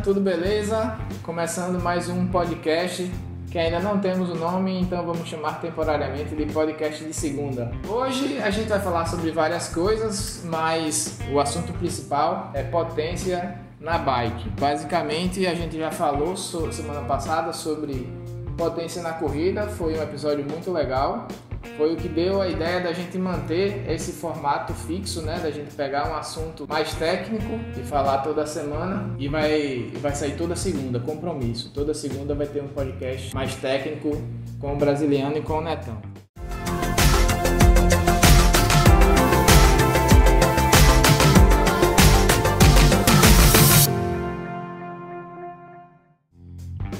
tudo beleza? Começando mais um podcast que ainda não temos o nome, então vamos chamar temporariamente de podcast de segunda. Hoje a gente vai falar sobre várias coisas, mas o assunto principal é potência na bike. Basicamente a gente já falou semana passada sobre potência na corrida, foi um episódio muito legal. Foi o que deu a ideia da gente manter esse formato fixo, né? Da gente pegar um assunto mais técnico e falar toda semana e vai sair toda segunda, compromisso. Toda segunda vai ter um podcast mais técnico com o Brasiliano e com o Netão.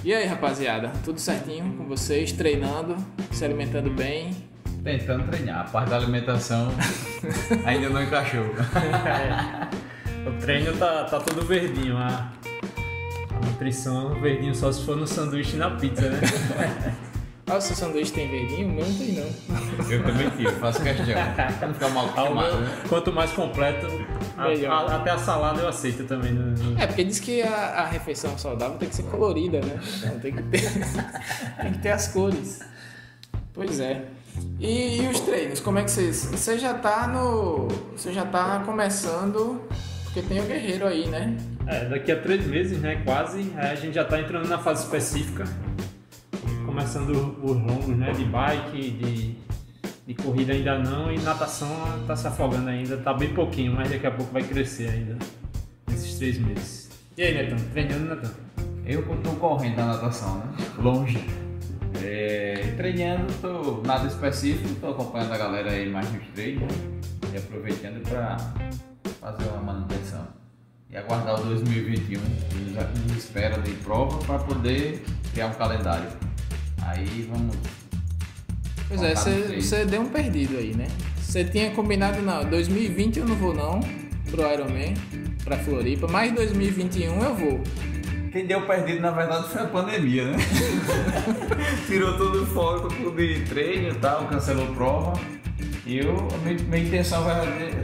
E aí, rapaziada, tudo certinho com vocês? Treinando, se alimentando bem? Tentando treinar, a parte da alimentação ainda não encaixou. O treino tá todo verdinho, a nutrição verdinho só se for no sanduíche e na pizza, né? O seu sanduíche tem verdinho? O meu não tem não. Eu também tiro, faço questão, pra não ficar mal acostumado, né? Quanto mais completo, até a salada eu aceito também. É, porque diz que a refeição saudável tem que ser colorida, né? Então tem que ter as cores. Pois é. E os treinos, como é que você já tá começando, porque tem o guerreiro aí, né? Daqui a 3 meses, né, quase, a gente já tá entrando na fase específica, começando os longos, né, de bike, de corrida ainda não, e natação tá se afogando ainda, tá bem pouquinho, mas daqui a pouco vai crescer ainda, nesses 3 meses. E aí, Netão, treinando, Netão? Eu tô correndo na natação, né? Longe. Treinando, nada específico, tô acompanhando a galera aí mais nos treinos e aproveitando para fazer uma manutenção e aguardar o 2021, que nos espera de prova para poder criar um calendário. Aí vamos. Pois é, você deu um perdido aí, né? Você tinha combinado, não, 2020 eu não vou não pro Ironman, pra Floripa, mas 2021 eu vou. Quem deu perdido, na verdade, foi a pandemia, né? Tirou todo o foco de treino e tal, cancelou prova. E minha intenção,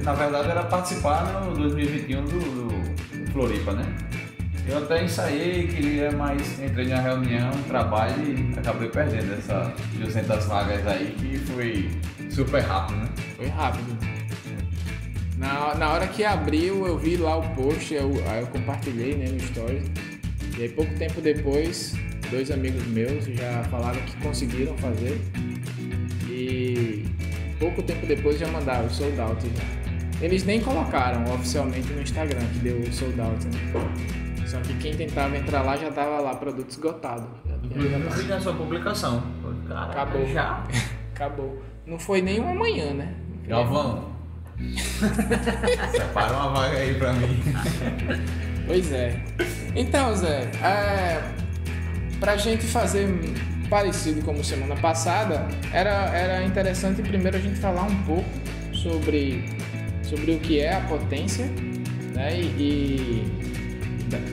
na verdade, era participar no 2021 do Floripa, né? Eu até ensaiei, queria mais, entrei na reunião, trabalho e acabei perdendo essas 200 vagas aí, que foi super rápido, né? Foi rápido. Na hora que abriu, eu vi lá o post, aí eu compartilhei, né, no stories. E aí pouco tempo depois, 2 amigos meus já falaram que conseguiram fazer. E pouco tempo depois já mandaram o sold out. Eles nem colocaram oficialmente no Instagram que deu o sold out, né? Só que quem tentava entrar lá já tava lá, produto esgotado. Eu vi na sua publicação. Caraca, acabou. Já? Acabou. Não foi nem uma manhã, né? Galvão, separa uma vaga aí pra mim. Pois é. Então, Zé, pra gente fazer parecido como semana passada, era interessante primeiro a gente falar um pouco sobre o que é a potência, né? E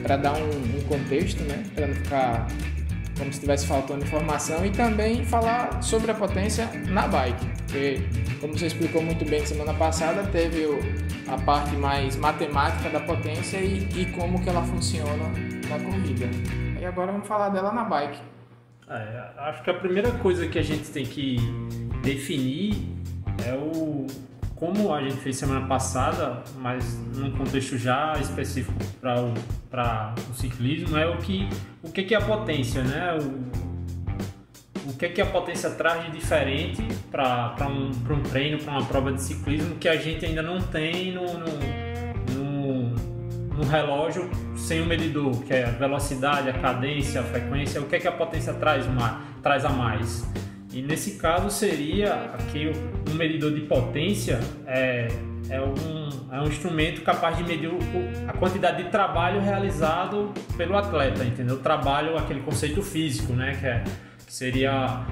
para dar um contexto, né? Para não ficar como se estivesse faltando informação, e também falar sobre a potência na bike, porque, como você explicou muito bem semana passada, teve a parte mais matemática da potência e como que ela funciona na corrida. E agora vamos falar dela na bike. Acho que a primeira coisa que a gente tem que definir é como a gente fez semana passada, mas num contexto já específico para o ciclismo, é o que é a potência, né? O que a potência traz de diferente para um treino, para uma prova de ciclismo, que a gente ainda não tem no relógio sem o medidor, que é a velocidade, a cadência, a frequência, o que a potência traz a mais. E nesse caso seria aqui um medidor de potência é um instrumento capaz de medir a quantidade de trabalho realizado pelo atleta, entendeu? O trabalho, aquele conceito físico, né? Que seria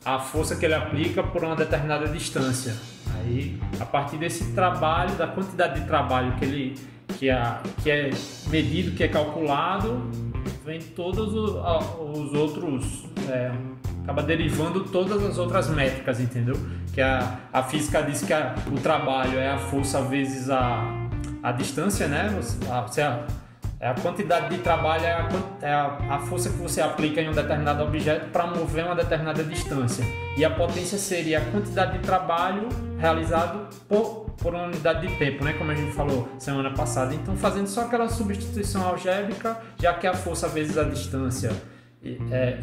a força que ele aplica por uma determinada distância. Aí, a partir desse trabalho, da quantidade de trabalho que é medido, que é calculado, vem todos os outros, acaba derivando todas as outras métricas, entendeu? Que a física diz que o trabalho é a força vezes a distância, né? A quantidade de trabalho é a força que você aplica em um determinado objeto para mover uma determinada distância. E a potência seria a quantidade de trabalho realizado por uma unidade de tempo, né? Como a gente falou semana passada. Então, fazendo só aquela substituição algébrica, já que a força vezes a distância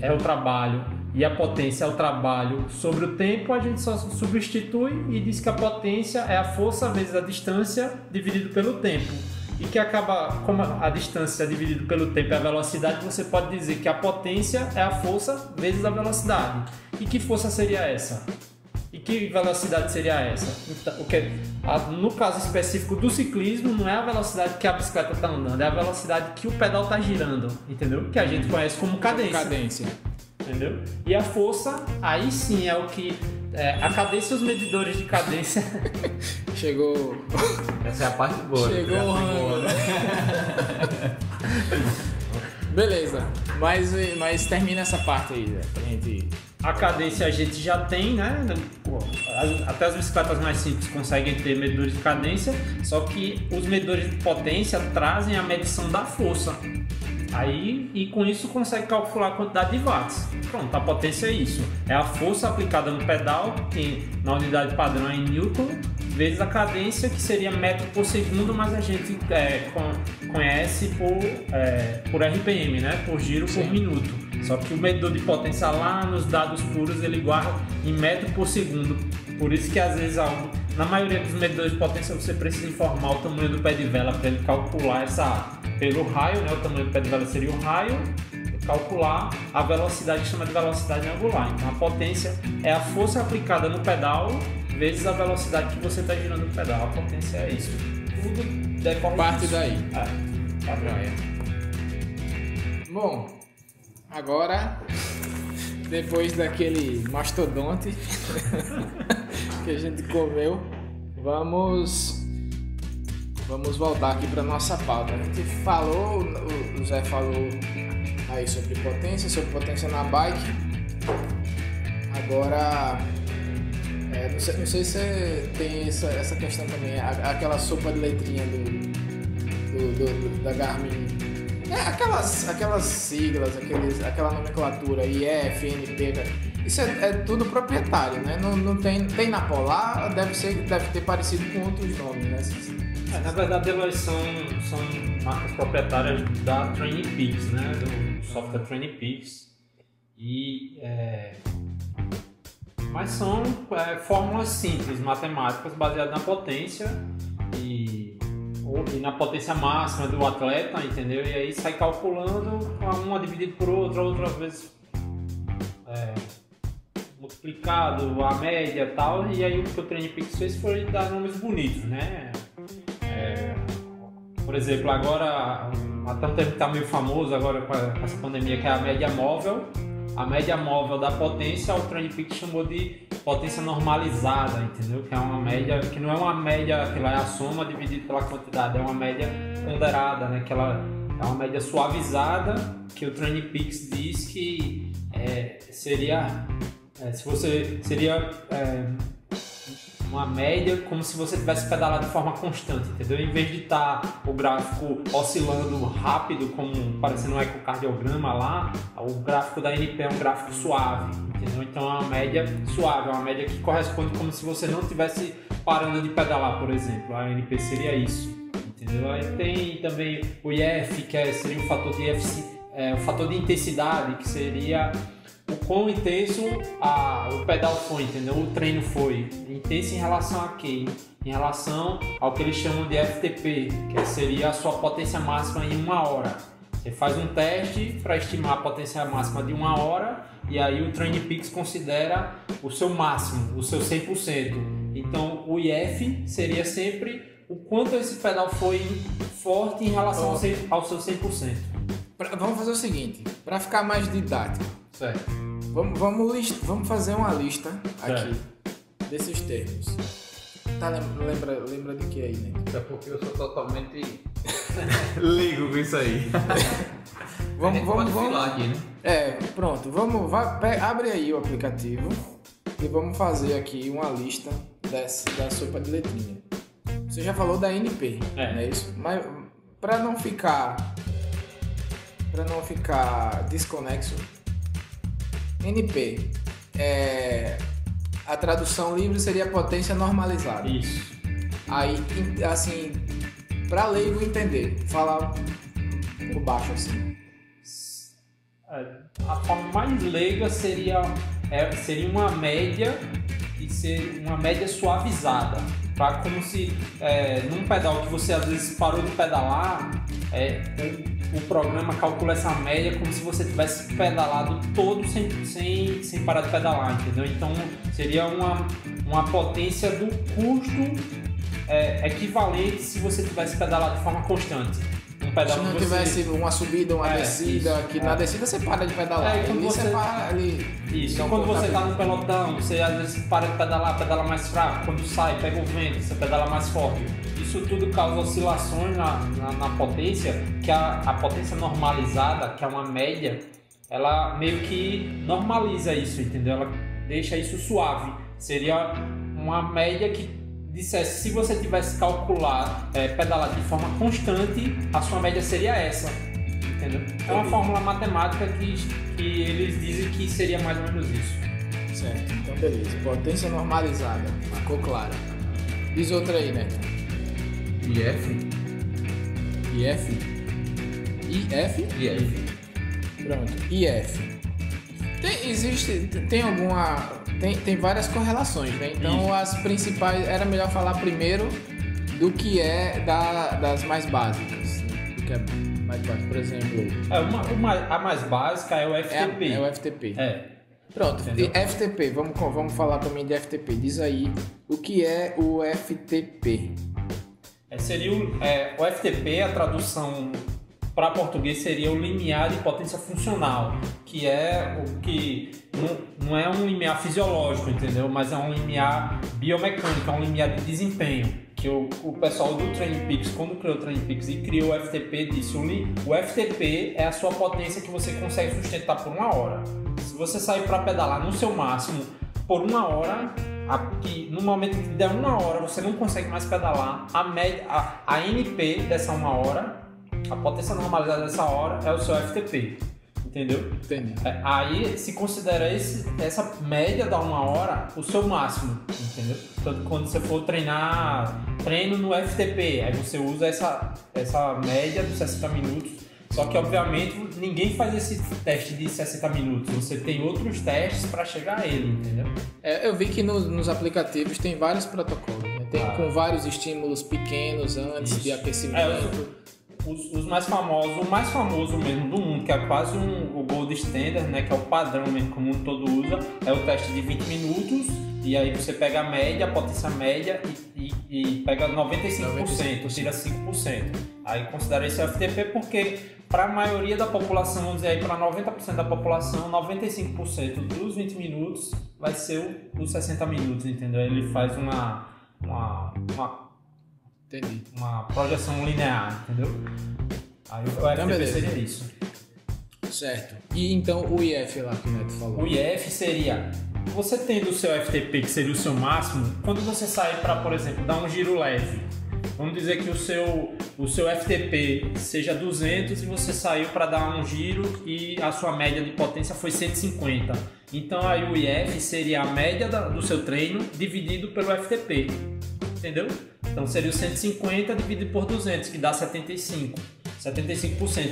é o trabalho e a potência é o trabalho sobre o tempo, a gente só substitui e diz que a potência é a força vezes a distância dividido pelo tempo. E que acaba, como a distância dividida pelo tempo é a velocidade, você pode dizer que a potência é a força vezes a velocidade. E que força seria essa? E que velocidade seria essa? Então, no caso específico do ciclismo, não é a velocidade que a bicicleta está andando, é a velocidade que o pedal está girando, entendeu? Que a gente conhece como cadência. Entendeu? E a força, aí sim é o que... a cadência, os medidores de cadência... Chegou... Essa é a parte boa. Chegou o rango, né? Beleza, mas termina essa parte aí, né? Pra gente... A cadência a gente já tem, né? Até as bicicletas mais simples conseguem ter medidores de cadência, só que os medidores de potência trazem a medição da força. Aí, e com isso consegue calcular a quantidade de watts. Pronto, a potência é isso. É a força aplicada no pedal, que na unidade padrão é em Newton, vezes a cadência, que seria metro por segundo, mas a gente conhece por RPM, né? Por giro por minuto. Só que o medidor de potência lá nos dados puros ele guarda em metro por segundo. Por isso que às vezes na maioria dos medidores de potência você precisa informar o tamanho do pé de vela para ele calcular pelo raio, né? O tamanho do pé de vela seria o raio, calcular a velocidade que chama de velocidade angular. Então a potência é a força aplicada no pedal vezes a velocidade que você está girando o pedal. A potência é isso. Tudo decorre parte disso. daí. Bom, agora depois daquele mastodonte que a gente comeu, vamos voltar aqui para nossa pauta. A gente falou, o Zé falou aí sobre potência na bike. Agora, não sei se tem essa questão também, aquela sopa de letrinha da Garmin. Aquelas siglas, aquela nomenclatura IF, NP, isso é tudo proprietário, né? Não tem na Polar, deve ter parecido com outros nomes, né? Na verdade elas são marcas proprietárias da TrainingPeaks, né? Do software TrainingPeaks. Mas são fórmulas simples, matemáticas, baseadas na potência e na potência máxima do atleta, entendeu? E aí sai calculando uma dividido por outra vez multiplicado, a média e tal. E aí o que o TrainingPeaks fez foi dar nomes bonitos, né? Por exemplo, agora, até um termo que está meio famoso agora com essa pandemia, que é a média móvel. A média móvel da potência, o TrainingPeaks chamou de potência normalizada, entendeu? Que é uma média, que não é uma média que lá é a soma dividida pela quantidade, é uma média ponderada, né? Que ela é uma média suavizada, que o TrainingPeaks diz que seria uma média como se você tivesse pedalado de forma constante, entendeu? Em vez de estar o gráfico oscilando rápido, como parecendo um ecocardiograma lá, o gráfico da NP é um gráfico suave, entendeu? Então é uma média suave, é uma média que corresponde como se você não estivesse parando de pedalar, por exemplo. A NP seria isso, entendeu? Aí tem também o IF, que seria o fator de o fator de intensidade, que seria o quão intenso o pedal foi, entendeu? O treino foi. Intenso em relação a quê? Em relação ao que eles chamam de FTP, que seria a sua potência máxima em 1 hora. Você faz um teste para estimar a potência máxima de 1 hora e aí o TrainingPeaks considera o seu máximo, o seu 100%. Então o IF seria sempre o quanto esse pedal foi forte em relação ao seu 100%. Vamos fazer o seguinte, para ficar mais didático. Certo. Vamos fazer uma lista aqui Certo. desses termos. Tá, lembra de que aí, né? É porque eu sou totalmente ligo com isso aí. Vamos falar aqui, né? Pronto. Abre aí o aplicativo e vamos fazer aqui uma lista da sopa de letrinha. Você já falou da NP, não é isso? Mas para não ficar para não ficar desconexo, NP, a tradução livre seria potência normalizada. Isso. Aí, assim, para leigo entender, falar por baixo assim. A forma mais leiga seria uma média e ser uma média suavizada. Pra, como se num pedal que você às vezes parou de pedalar, o programa calcula essa média como se você tivesse pedalado todo sem parar de pedalar, entendeu? Então seria uma potência do custo equivalente se você tivesse pedalado de forma constante. Se não tivesse uma subida, uma descida, que na descida você para de pedalar. Isso, quando você está no pelotão, você às vezes para de pedalar, pedala mais fraco. Quando sai, pega o vento, você pedala mais forte. Isso tudo causa oscilações na potência, que a potência normalizada, que é uma média, ela meio que normaliza isso, entendeu? Ela deixa isso suave. Seria uma média que dissesse, se você tivesse calculado, pedalado de forma constante, a sua média seria essa, entendeu? É uma fórmula matemática que eles dizem que seria mais ou menos isso. Certo, então beleza. Potência normalizada, ficou clara. Diz outra aí, né? IF? Pronto, IF. Tem várias correlações, né? Então isso. As principais, era melhor falar primeiro do que das mais básicas, né? Do que é mais básico, por exemplo. A mais básica é o FTP. É o FTP. Pronto, FTP, vamos falar também de FTP. Diz aí o que é o FTP. Seria o FTP, a tradução para português seria o limiar de potência funcional, que é o que não é um limiar fisiológico, entendeu? Mas é um limiar biomecânico, é um limiar de desempenho. Que o pessoal do Training Peaks, quando criou o Training Peaks e criou o FTP, disse o FTP é a sua potência que você consegue sustentar por 1 hora. Se você sair para pedalar no seu máximo por 1 hora, no momento que der 1 hora você não consegue mais pedalar, a NP dessa 1 hora, a potência normalizada dessa hora é o seu FTP, entendeu? Entendi. Aí se considera essa média da 1 hora o seu máximo, entendeu? Então quando você for treino no FTP, aí você usa essa média dos 60 minutos. Só que obviamente ninguém faz esse teste de 60 minutos, você tem outros testes para chegar a ele, entendeu? Eu vi que nos aplicativos tem vários protocolos, né? Tem com vários estímulos pequenos antes de aquecimento. Os mais famosos, o mais famoso mesmo do mundo, que é quase o Gold Standard, né, que é o padrão mesmo que o mundo todo usa, é o teste de 20 minutos, e aí você pega a média, a potência média e pega 95%, tira 5%. Aí considera esse FTP porque para a maioria da população, vamos dizer aí para 90% da população, 95% dos 20 minutos vai ser os 60 minutos, entendeu? Ele faz uma projeção linear, entendeu? Aí o FTP seria isso. Certo. E então o IF lá que o Neto falou? O IF seria, você tendo o seu FTP, que seria o seu máximo, quando você sair para, por exemplo, dar um giro leve, vamos dizer que o seu FTP seja 200 e você saiu para dar um giro e a sua média de potência foi 150. Então aí o IF seria a média do seu treino dividido pelo FTP, entendeu? Então seria o 150 dividido por 200, que dá 75%,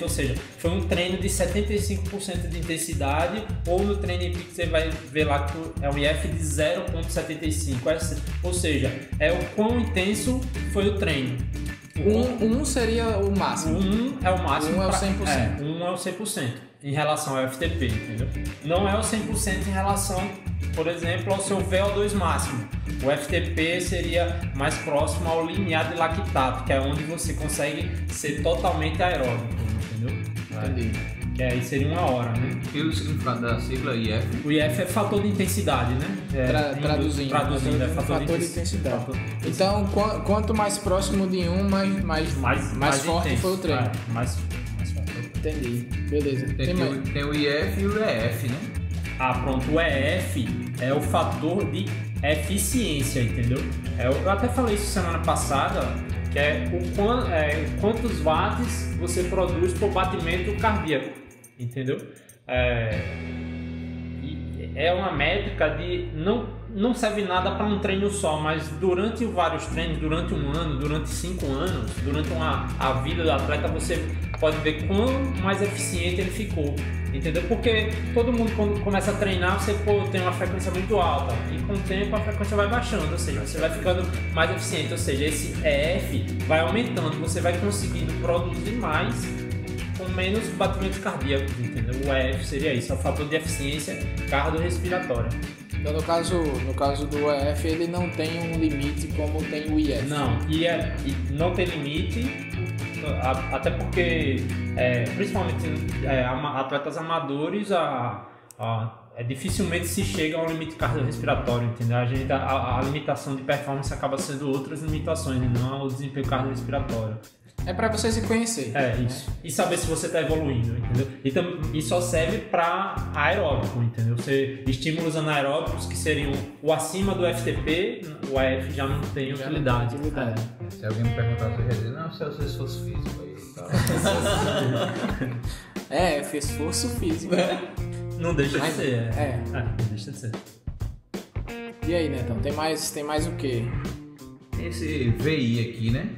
ou seja, foi um treino de 75% de intensidade, ou no Training Peaks você vai ver lá que é um IF de 0,75, ou seja, é o quão intenso foi o treino. Um seria o máximo. É o máximo. 1 é o 100%. 1 é o 100% em relação ao FTP, entendeu? Não é o 100% em relação, por exemplo, ao seu VO2 máximo. O FTP seria mais próximo ao limiar de lactato, que é onde você consegue ser totalmente aeróbico, entendeu? Entendi. Que aí seria 1 hora, né? E o significado da sigla IF? O IF é fator de intensidade, né? Traduzindo, é fator de intensidade. Então, quanto mais próximo de mais forte intenso. foi o treino. Mais forte. Entendi. Beleza. Tem o IF e o EF, né? Pronto, o EF é o fator de eficiência, entendeu? Eu até falei isso semana passada, que é quantos watts você produz por batimento cardíaco, entendeu? É uma métrica de não serve nada para um treino só, mas durante vários treinos, durante um ano, durante 5 anos, durante a vida do atleta, você pode ver quão mais eficiente ele ficou, entendeu? Porque todo mundo quando começa a treinar, você tem uma frequência muito alta e com o tempo a frequência vai baixando, ou seja, você vai ficando mais eficiente, ou seja, esse EF vai aumentando, você vai conseguindo produzir mais com menos batimentos cardíacos, entendeu? O EF seria isso, é o fator de eficiência cardiorrespiratória. Então, no caso do EF, ele não tem um limite como tem o IF. Não, e não tem limite, até porque, principalmente atletas amadores, dificilmente se chega ao limite cardiorrespiratório, entendeu? A limitação de performance acaba sendo outras limitações, e não o desempenho cardiorrespiratório. É para você se conhecer. Isso. E saber se você está evoluindo, entendeu? E só serve para aeróbico, entendeu? Estímulos anaeróbicos que seriam o acima do FTP, o AF já não tem utilidade. Se alguém me perguntar, você vai dizer, não, se é o esforço físico aí e tal. Fez esforço físico. Não deixa de ser. Não deixa de ser. E aí, Netão, tem mais o quê? Esse VI aqui, né?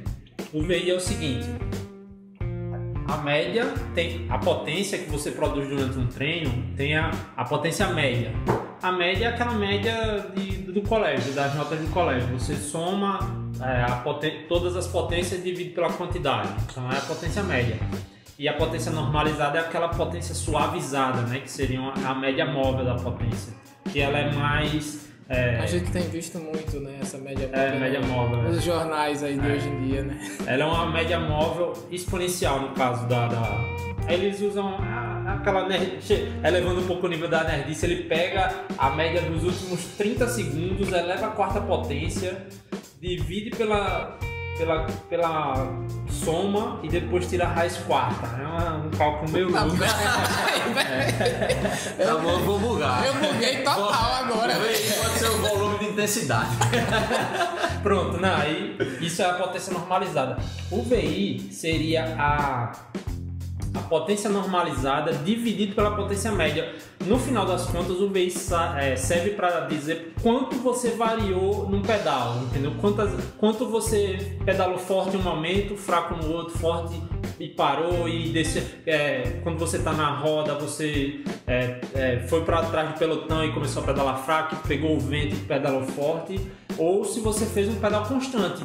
O VI é o seguinte: a média tem a potência que você produz durante um treino, tem a potência média. A média é aquela média do colégio, das notas do colégio. Você soma todas as potências e divide pela quantidade. Então é a potência média. E a potência normalizada é aquela potência suavizada, né? Que seria a média móvel da potência. Que ela é mais... A gente tem visto muito, né, essa média móvel, média móvel, nos jornais aí de hoje em dia, né? Ela é uma média móvel exponencial, no caso eles usam aquela elevando um pouco o nível da nerdice, ele pega a média dos últimos 30 segundos, eleva a quarta potência, divide pela soma e depois tira a raiz quarta. É um cálculo meio louco. Eu vou bugar. Eu buguei total agora. Pode ser o volume de intensidade. Pronto, aí isso é a potência normalizada. O VI seria a potência normalizada dividido pela potência média. No final das contas, o VI serve para dizer quanto você variou num pedal, entendeu? Quanto você pedalou forte em um momento, fraco no outro, forte e parou e desceu. Quando você está na roda, você foi para trás do pelotão e começou a pedalar fraco, pegou o vento e pedalou forte. Ou se você fez um pedal constante,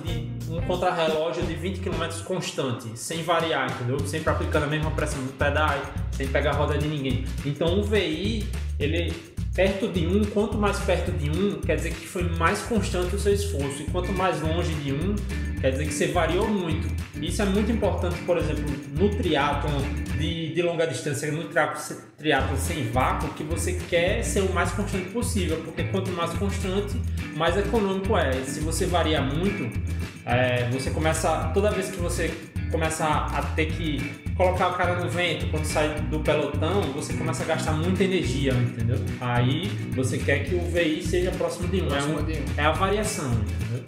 um contrarrelógio de 20 km constante, sem variar, entendeu? Sempre aplicando a mesma pressão do pedal, sem pegar a roda de ninguém. Então o VI, ele perto de 1, quanto mais perto de 1, quer dizer que foi mais constante o seu esforço. E quanto mais longe de 1, quer dizer que você variou muito. Isso é muito importante, por exemplo, no triatlon de longa distância, no triatlon sem vácuo, que você quer ser o mais constante possível, porque quanto mais constante, mais econômico é. Se você varia muito, você começa, toda vez que você começa a ter que colocar o cara no vento, quando sai do pelotão, você começa a gastar muita energia, entendeu? Aí você quer que o VI seja próximo de 1. É a variação, entendeu?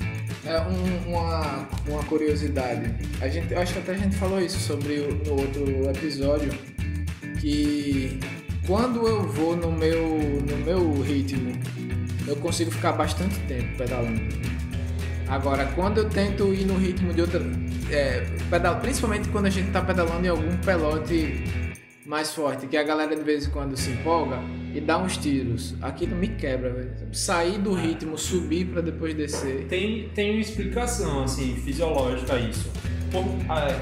Uma curiosidade. Eu acho que até a gente falou isso no outro episódio, que quando eu vou no meu ritmo, eu consigo ficar bastante tempo pedalando. Agora, quando eu tento ir no ritmo de outra principalmente quando a gente tá pedalando em algum pelote mais forte, que a galera de vez em quando se empolga e dá uns tiros, aquilo me quebra, velho. Sair do ritmo, subir para depois descer. Tem uma explicação assim, fisiológica a isso.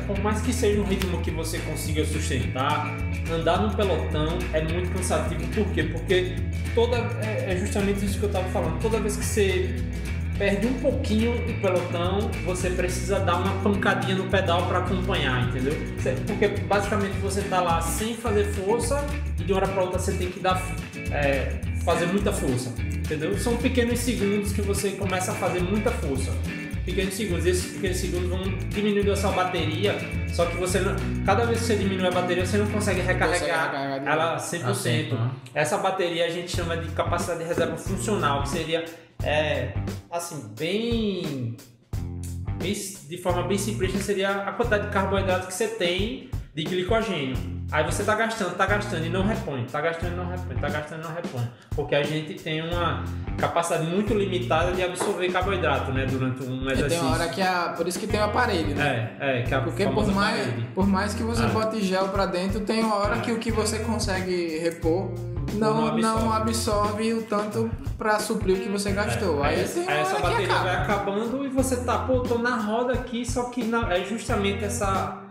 Por mais que seja um ritmo que você consiga sustentar, andar no pelotão é muito cansativo. Por quê? Porque é justamente isso que eu tava falando. Toda vez que você perde um pouquinho do pelotão, você precisa dar uma pancadinha no pedal para acompanhar, entendeu? Porque basicamente você tá lá sem fazer força e de uma hora para outra você tem que fazer muita força, entendeu? São pequenos segundos que você começa a fazer muita força. pequenos segundos. Esses pequenos segundos vão diminuindo a sua bateria, só que você não, cada vez que você diminui a bateria, você não consegue recarregar ela 100%. Essa bateria a gente chama de capacidade de reserva funcional, que seria assim, de forma bem simplista, seria a quantidade de carboidrato que você tem de glicogênio. Aí você tá gastando e não repõe, tá gastando e não repõe. Porque a gente tem uma capacidade muito limitada de absorver carboidrato, né, durante um exercício. Tem hora que por isso que tem o aparelho, né? Que é a porque por mais que você bote gel pra dentro, tem uma hora que o que você consegue repor não absorve o tanto pra suprir o que você gastou. Aí essa bateria vai acabando e você tô na roda aqui, só que é justamente essa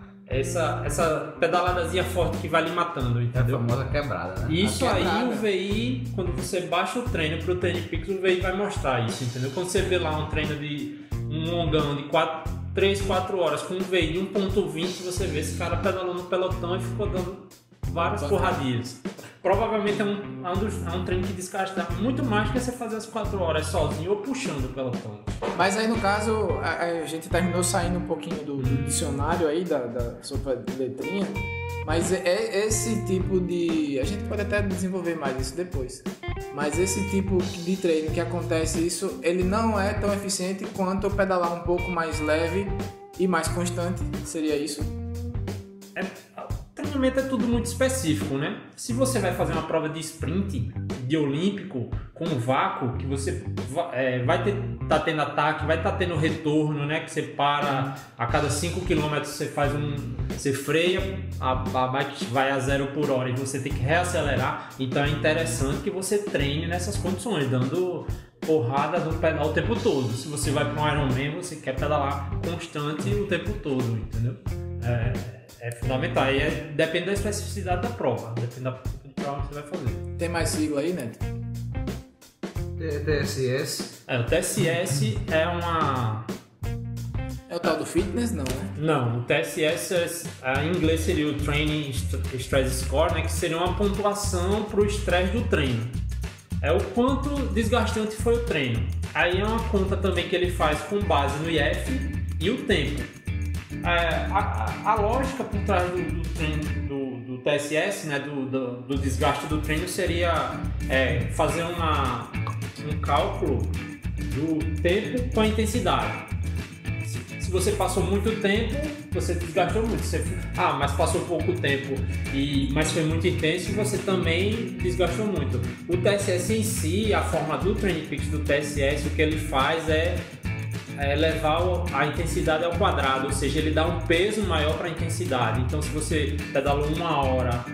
pedaladazinha forte que vai lhe matando, entendeu? A famosa quebrada, né? Isso aí, o VI, quando você baixa o treino pro TrainerPix, o VI vai mostrar isso, entendeu? Quando você vê lá um treino de um longão de 3, 4 horas com um VI de 1.20, você vê esse cara pedalou no pelotão e ficou dando várias porradias. Provavelmente é um treino que desgasta muito mais do que você fazer as 4 horas sozinho ou puxando o pelotão. Mas aí no caso, a gente terminou saindo um pouquinho do dicionário aí, da sopa de letrinha, mas esse tipo de... A gente pode até desenvolver mais isso depois, mas esse tipo de treino que acontece isso, ele não é tão eficiente quanto pedalar um pouco mais leve e mais constante, seria isso? Treinamento é tudo muito específico, né? Se você vai fazer uma prova de sprint, de olímpico, com vácuo, que você vai tá tendo ataque, vai estar tendo retorno, né? Que você para a cada 5 km, você freia, a bike vai a 0 por hora e você tem que reacelerar. Então é interessante que você treine nessas condições, dando porrada no pedal o tempo todo. Se você vai para um Ironman, você quer pedalar constante o tempo todo, entendeu? É fundamental, aí depende da especificidade da prova, depende da prova que você vai fazer. Tem mais sigla aí, Neto? TSS? O TSS é uma... É o tal do fitness, não, né? Não, o TSS em inglês seria o Training Stress Score, né, que seria uma pontuação para o estresse do treino. É o quanto desgastante foi o treino. Aí é uma conta também que ele faz com base no IF e o tempo. A lógica por trás do TSS, né, do desgaste do treino, seria fazer um cálculo do tempo com a intensidade. Se você passou muito tempo, você desgastou muito. Mas passou pouco tempo, mas foi muito intenso, e você também desgastou muito. O TSS em si, a forma do TrainingPix do TSS, o que ele faz é levar a intensidade ao quadrado, ou seja, ele dá um peso maior para a intensidade. Então, se você pedalou 1 hora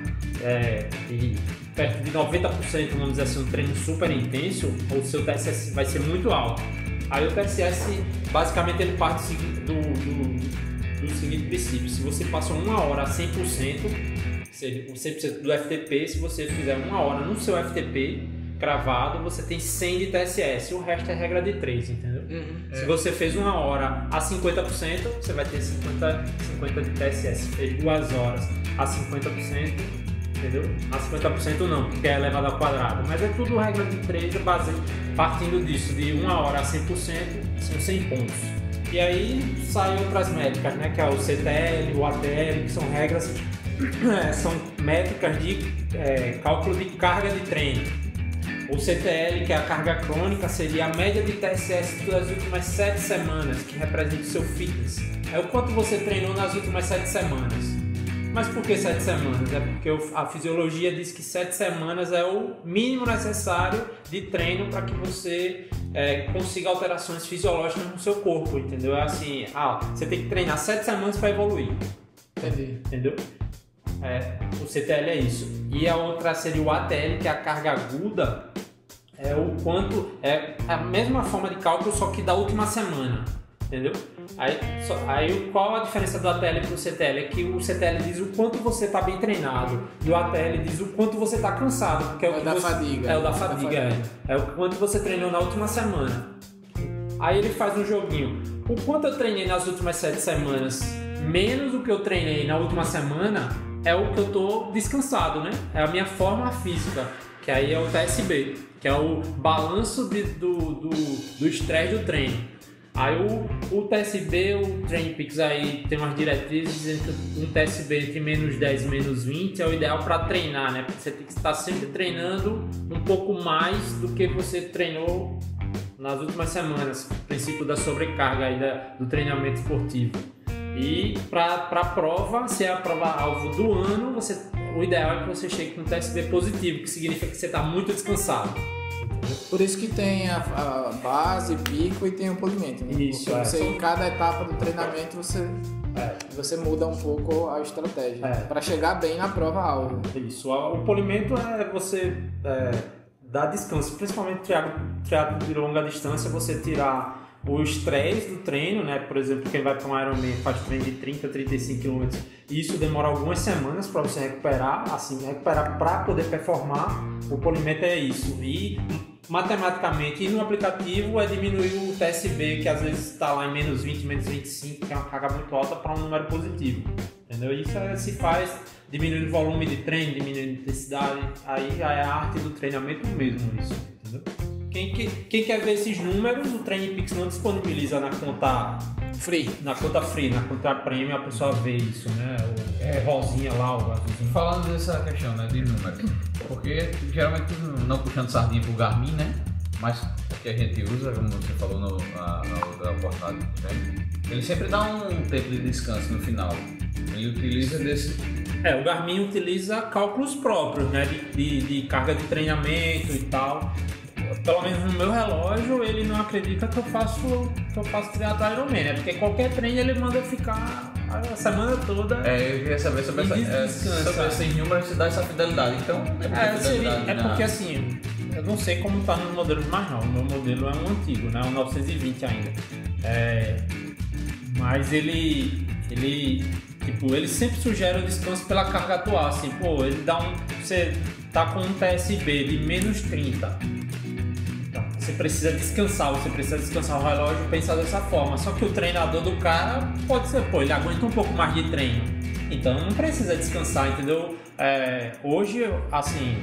e perto de 90%, vamos dizer assim, um treino super intenso, o seu TSS vai ser muito alto. Aí o TSS, basicamente, ele parte do seguinte princípio: se você passou 1 hora a 100%, seja, 100% do FTP, se você fizer 1 hora no seu FTP cravado, você tem 100 de TSS, o resto é regra de 3, entendeu? Se você fez 1 hora a 50%, você vai ter 50 de TSS. Fez 2 horas a 50%, entendeu? A 50% não, porque é elevado ao quadrado, mas é tudo regra de 3, partindo disso, de 1 hora a 100%, são 100 pontos. E aí saem outras métricas, né, que é o CTL, o ATL, que são regras, são métricas de cálculo de carga de treino. O CTL, que é a carga crônica, seria a média de TSS das últimas 7 semanas, que representa o seu fitness. É o quanto você treinou nas últimas 7 semanas. Mas por que 7 semanas? É porque a fisiologia diz que 7 semanas é o mínimo necessário de treino para que você consiga alterações fisiológicas no seu corpo, entendeu? É assim, você tem que treinar 7 semanas para evoluir. Entendi. Entendeu? O CTL é isso. E a outra seria o ATL, que é a carga aguda. É o quanto... É a mesma forma de cálculo, só que da última semana. Entendeu? Aí qual a diferença do ATL para o CTL? É que o CTL diz o quanto você está bem treinado e o ATL diz o quanto você está cansado. Porque o da fadiga. É o da fadiga. É o quanto você treinou na última semana. Aí ele faz um joguinho. O quanto eu treinei nas últimas 7 semanas menos o que eu treinei na última semana é o que eu tô descansado, né? É a minha forma física, que aí é o TSB, que é o balanço do estresse do treino. Aí o TSB, o TrainPix aí tem umas diretrizes dizendo que um TSB entre menos 10 e menos 20 é o ideal para treinar, né? Porque você tem que estar sempre treinando um pouco mais do que você treinou nas últimas semanas, o princípio da sobrecarga aí do treinamento esportivo. E para a prova, se é a prova alvo do ano, o ideal é que você chegue com um TSB positivo, que significa que você está muito descansado. Por isso que tem a base, pico e tem o polimento, né? Isso, você, em cada etapa do treinamento você muda um pouco a estratégia para chegar bem na prova alvo. Isso, o polimento é você dar descanso, principalmente triatlo de longa distância, você tirar o estresse do treino, né? Por exemplo, quem vai para um Ironman faz treino de 30 a 35 km, isso demora algumas semanas para você recuperar para poder performar. O polimento é isso. E matematicamente e no aplicativo é diminuir o TSB, que às vezes está lá em menos 20, menos 25, que é uma carga muito alta, para um número positivo. Entendeu? Isso se faz diminuindo o volume de treino, diminuindo a intensidade, aí é a arte do treinamento mesmo isso. Entendeu? Quem quer ver esses números, o TrainPix não disponibiliza na conta free, na conta premium, a pessoa vê isso, né? É rosinha lá, o azulzinho. Falando dessa questão, né, de números, porque geralmente não puxando sardinha pro Garmin, né? Mas que a gente usa, como você falou na outra oportunidade que tivemos, ele sempre dá um tempo de descanso no final. Ele utiliza desse... o Garmin utiliza cálculos próprios, né? De carga de treinamento e tal. Pelo menos no meu relógio, ele não acredita que eu faço triatlo Ironman, né? Porque qualquer treino ele manda ficar a semana toda. Eu queria saber sobre esses números, se dá essa fidelidade. Então, porque assim, eu não sei como tá nos modelos mais novos. O meu modelo é um antigo, né? Um 920 ainda. Mas ele sempre sugere o descanso pela carga atual. Assim, ele dá você tá com um TSB de menos 30. Você precisa descansar o relógio e pensar dessa forma. Só que o treinador do cara pode ser, ele aguenta um pouco mais de treino. Então não precisa descansar, entendeu? Hoje, assim,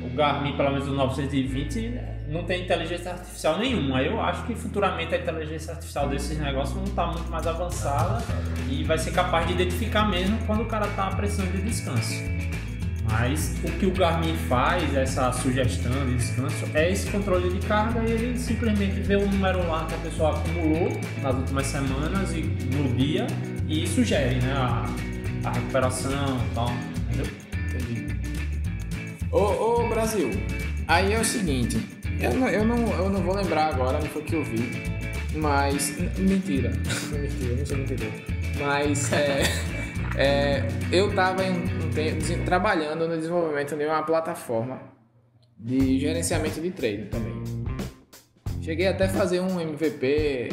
o Garmin, pelo menos o 920, não tem inteligência artificial nenhuma. Eu acho que futuramente a inteligência artificial desses negócios não está muito mais avançada e vai ser capaz de identificar mesmo quando o cara está precisando de descanso. Mas o que o Garmin faz, essa sugestão de descanso, é esse controle de carga e ele simplesmente vê o número lá que a pessoa acumulou nas últimas semanas e no dia e sugere, né, a recuperação e tal, entendeu? Entendi. Ô Brasil, aí é o seguinte, eu não vou lembrar agora, não foi o que eu vi, mas... Mentira, não sou mentiroso. Mas eu estava trabalhando no desenvolvimento de uma plataforma de gerenciamento de treino também. Cheguei até a fazer um MVP,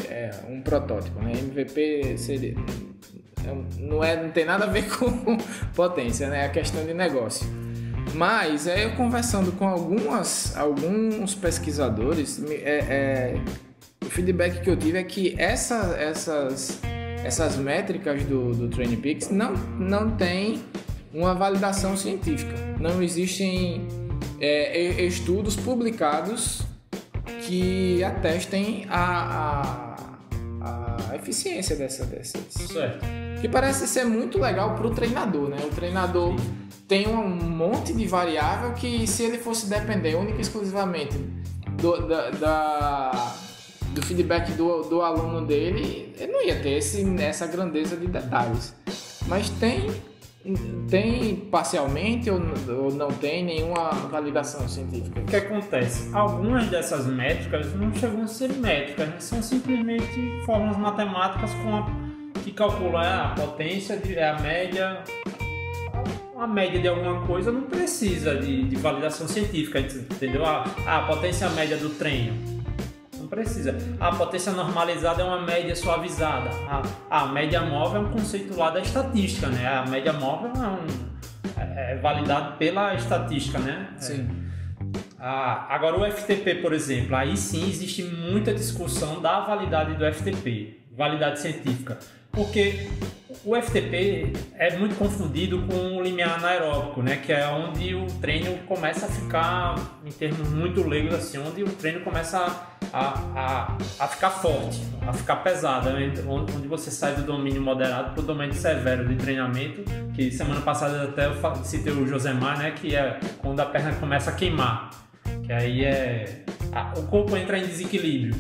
um protótipo, né? MVP seria, não tem nada a ver com potência, né? É a questão de negócio. Mas eu conversando com alguns pesquisadores, o feedback que eu tive é que essas métricas do TrainPix não tem uma validação científica. Não existem estudos publicados que atestem a eficiência dessas. Certo. Que parece ser muito legal para o treinador, né? O treinador tem um monte de variável que, se ele fosse depender única e exclusivamente do feedback do aluno dele, ele não ia ter essa grandeza de detalhes. Mas tem parcialmente ou não tem nenhuma validação científica. O que acontece? Algumas dessas métricas não chegam a ser métricas, né? São simplesmente fórmulas matemáticas que calculam a potência, a média. A média de alguma coisa não precisa de validação científica, entendeu? A potência média do treino não precisa. A potência normalizada é uma média suavizada. A média móvel é um conceito lá da estatística, né? A média móvel é validado pela estatística, né? Sim. Agora o FTP, por exemplo, aí sim existe muita discussão da validade do FTP, validade científica, porque o FTP é muito confundido com o limiar anaeróbico, né? Que é onde o treino começa a ficar, em termos muito leigos assim, onde o treino começa a ficar forte, a ficar pesada, onde você sai do domínio moderado para o domínio severo de treinamento, que semana passada até eu citei o Josemar, né, que é quando a perna começa a queimar, que aí o corpo entra em desequilíbrio.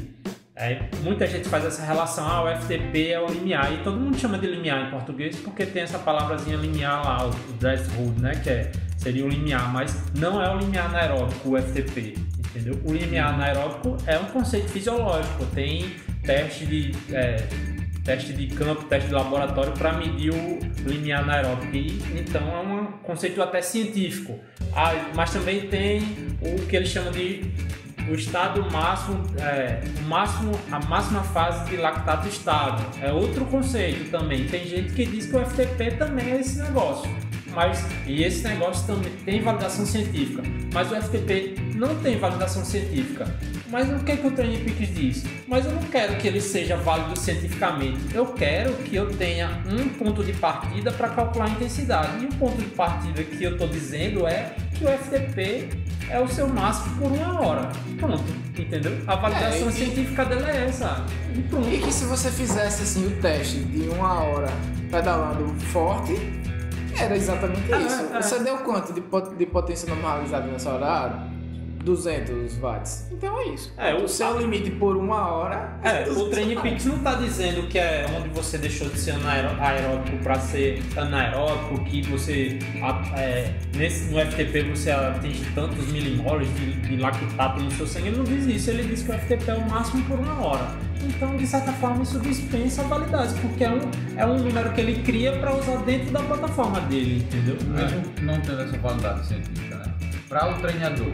Muita gente faz essa relação, o FTP é o limiar, e todo mundo chama de limiar em português porque tem essa palavrazinha limiar lá, o threshold, né, seria o limiar, mas não é o limiar anaeróbico, o FTP. Entendeu? O limiar anaeróbico é um conceito fisiológico, tem teste de campo, teste de laboratório para medir o limiar anaeróbico, então é um conceito até científico. Mas também tem o que eles chamam de o estado máximo, a máxima fase de lactato estável. É outro conceito também. Tem gente que diz que o FTP também é esse negócio. E esse negócio também tem validação científica, mas o FTP não tem validação científica. Mas o que o TrainingPeaks diz? Mas eu não quero que ele seja válido cientificamente. Eu quero que eu tenha um ponto de partida para calcular a intensidade. E o ponto de partida que eu estou dizendo é que o FTP é o seu máximo por 1 hora. Pronto, entendeu? A validação científica dela é essa. E pronto. E que se você fizesse assim o teste de 1 hora pedalando forte, era exatamente isso. Você deu quanto de potência normalizada nesse horário? 200 watts. Então é isso. O seu limite por 1 hora. O TrainingPeaks não está dizendo que é onde você deixou de ser aeróbico para ser anaeróbico, que você no FTP você atinge tantos milimoles de lactato no seu sangue. Ele não diz isso. Ele diz que o FTP é o máximo por 1 hora. Então, de certa forma, isso dispensa a validade, porque é um número que ele cria para usar dentro da plataforma dele, entendeu? Mesmo não tendo essa validade científica, né? Para o treinador.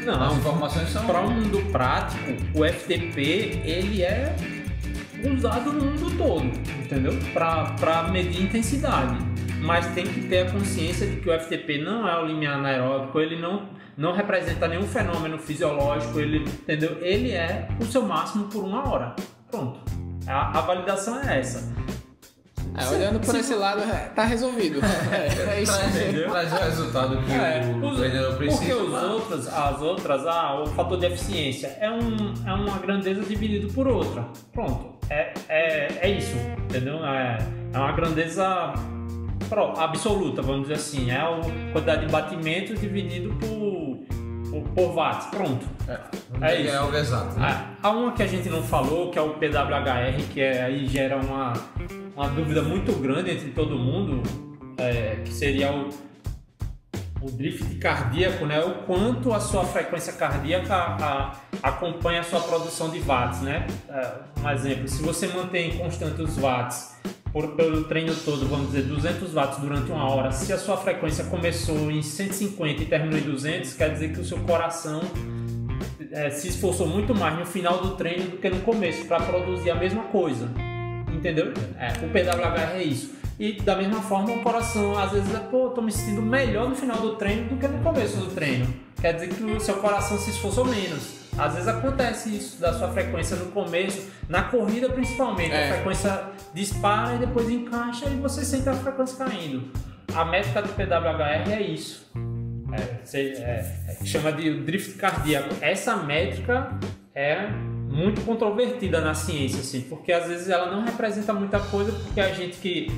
Não, as informações são... Para o mundo prático, o FTP ele é usado no mundo todo, entendeu? Para medir intensidade. Mas tem que ter a consciência de que o FTP não é o limiar anaeróbico, ele não representa nenhum fenômeno fisiológico, entendeu? Ele é o seu máximo por 1 hora. Pronto. A validação é essa. Olhando por esse lado, tá resolvido. É isso. Traz o resultado que o treinador precisa. Porque as outras, o fator de eficiência é uma grandeza dividido por outra. Pronto. É isso, entendeu? É uma grandeza absoluta, vamos dizer assim. É a quantidade de batimento dividido por watts. Pronto. É isso. É algo exato. Né? Há uma que a gente não falou, que é o PWHR, que aí gera uma dúvida muito grande entre todo mundo, que seria o drift cardíaco, né? O quanto a sua frequência cardíaca acompanha a sua produção de watts, né? Um exemplo, se você mantém constante os watts pelo treino todo, vamos dizer 200 watts durante 1 hora, se a sua frequência começou em 150 e terminou em 200, quer dizer que o seu coração se esforçou muito mais no final do treino do que no começo para produzir a mesma coisa. Entendeu? O PWHR é isso. E da mesma forma o coração, às vezes, tô me sentindo melhor no final do treino do que no começo do treino. Quer dizer que o seu coração se esforçou menos. Às vezes acontece isso da sua frequência no começo, na corrida principalmente. A frequência dispara e depois encaixa e você sente a frequência caindo. A métrica do PWHR é isso. Chama de drift cardíaco. Essa métrica é muito controvertida na ciência, assim, porque às vezes ela não representa muita coisa, porque a gente que,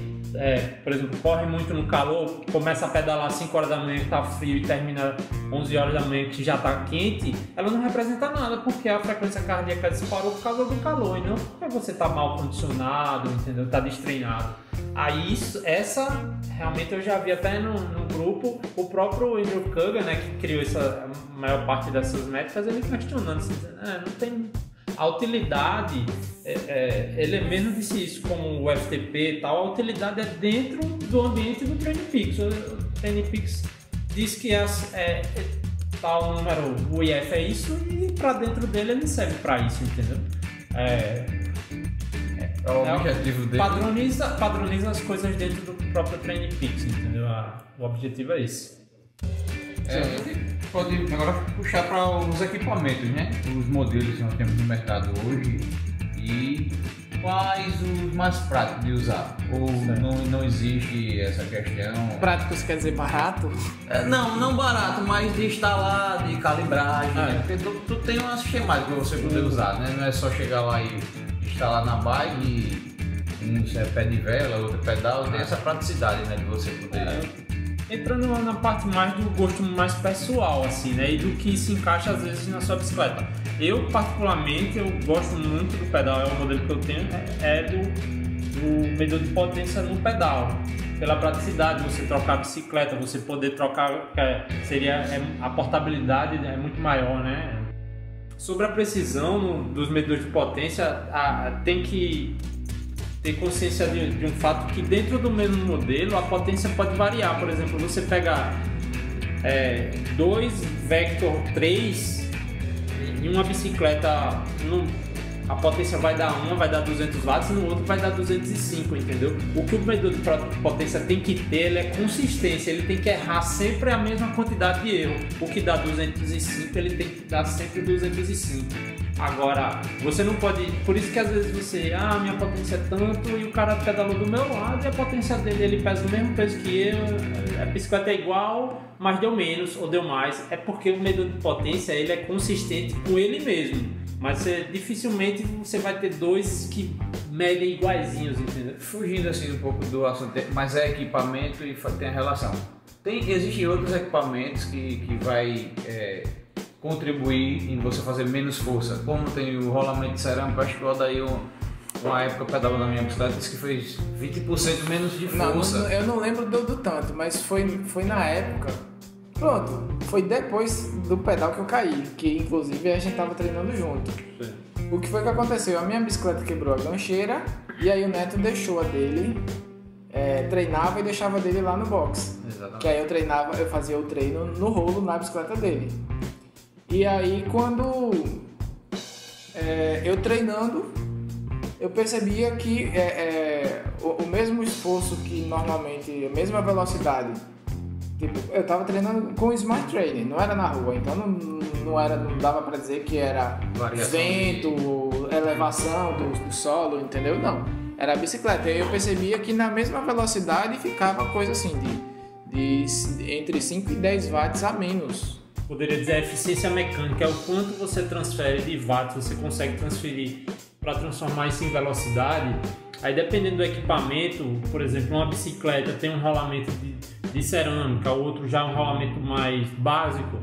por exemplo, corre muito no calor, começa a pedalar às 5 horas da manhã que está frio e termina 11 horas da manhã que já está quente, ela não representa nada, porque a frequência cardíaca disparou por causa do calor, e não porque você está mal condicionado, entendeu? Está destreinado. Aí essa realmente eu já vi até no grupo o próprio Andrew Kagan, né, que criou a maior parte dessas métricas, ele questionando, assim, não tem... A utilidade, ele mesmo disse isso, como o FTP e tal, a utilidade é dentro do ambiente do TrainingPeaks. O TrainingPeaks diz que tal número, o IF é isso, e para dentro dele ele serve para isso, entendeu? O objetivo dele... Padroniza as coisas dentro do próprio TrainingPeaks, entendeu? O objetivo é esse. A gente pode agora puxar para os equipamentos, né? Os modelos que nós temos no mercado hoje e quais os mais práticos de usar? Ou não existe essa questão? Prático quer dizer barato? Não barato, mas de instalar, de calibragem, né? Porque tu tem uma sistemática para você poder usar, né? Não é só chegar lá e instalar na bike, um é pé de vela, outro pedal, tem essa praticidade, né, de você poder... Entrando na parte mais do gosto mais pessoal, assim, né? E do que se encaixa às vezes na sua bicicleta. Eu, particularmente, eu gosto muito do pedal, é o modelo que eu tenho, do medidor de potência no pedal. Pela praticidade, você trocar a bicicleta, você poder trocar, a portabilidade é muito maior, né? Sobre a precisão dos medidores de potência, tem que ter consciência de um fato que dentro do mesmo modelo a potência pode variar. Por exemplo, você pegar 2 Vector 3 em uma bicicleta, a potência vai dar 200 watts e no outro vai dar 205, entendeu? O que o medidor de potência tem que ter, ele é consistência, ele tem que errar sempre a mesma quantidade de erro. O que dá 205, ele tem que dar sempre 205. Agora, você não pode... Por isso que às vezes você... minha potência é tanto e o cara pedalou do meu lado e a potência dele, ele pesa o mesmo peso que eu, a bicicleta é igual, mas deu menos ou deu mais. É porque o medidor de potência, ele é consistente com ele mesmo. Mas dificilmente você vai ter 2 que medem iguaizinhos, entendeu? Fugindo assim um pouco do assunto, mas é equipamento e tem a relação. Existem outros equipamentos que vai... contribuir em você fazer menos força, como tem o rolamento de cerâmica. Acho que o Odair, uma época pedalando na minha bicicleta, disse que fez 20% menos de força. Eu não lembro do tanto, mas foi na época. Pronto, foi depois do pedal que eu caí, que inclusive a gente tava treinando junto. Sim. O que foi que aconteceu? A minha bicicleta quebrou a gancheira e aí o Neto deixou a dele, treinava e deixava a dele lá no box. Exatamente. Que aí eu fazia o treino no rolo na bicicleta dele. E aí quando eu treinando, eu percebia que o mesmo esforço que normalmente, a mesma velocidade, tipo, eu tava treinando com Smart Training, não era na rua, então não dava pra dizer que era variação vento, elevação do solo, entendeu? Não, era a bicicleta. E aí eu percebia que na mesma velocidade ficava coisa assim, de entre 5 e 10 watts a menos. Poderia dizer a eficiência mecânica, é o quanto você transfere de watts, você consegue transferir para transformar isso em velocidade. Aí dependendo do equipamento, por exemplo, uma bicicleta tem um rolamento de cerâmica, o outro já é um rolamento mais básico.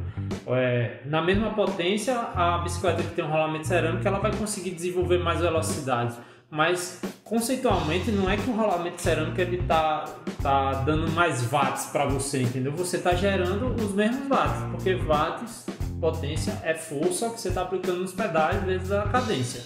Na mesma potência, a bicicleta que tem um rolamento de cerâmica, ela vai conseguir desenvolver mais velocidade. Mas conceitualmente não é que o rolamento de cerâmica ele tá dando mais watts para você, entendeu? Você está gerando os mesmos watts, porque watts, potência, é força que você está aplicando nos pedais vezes a cadência.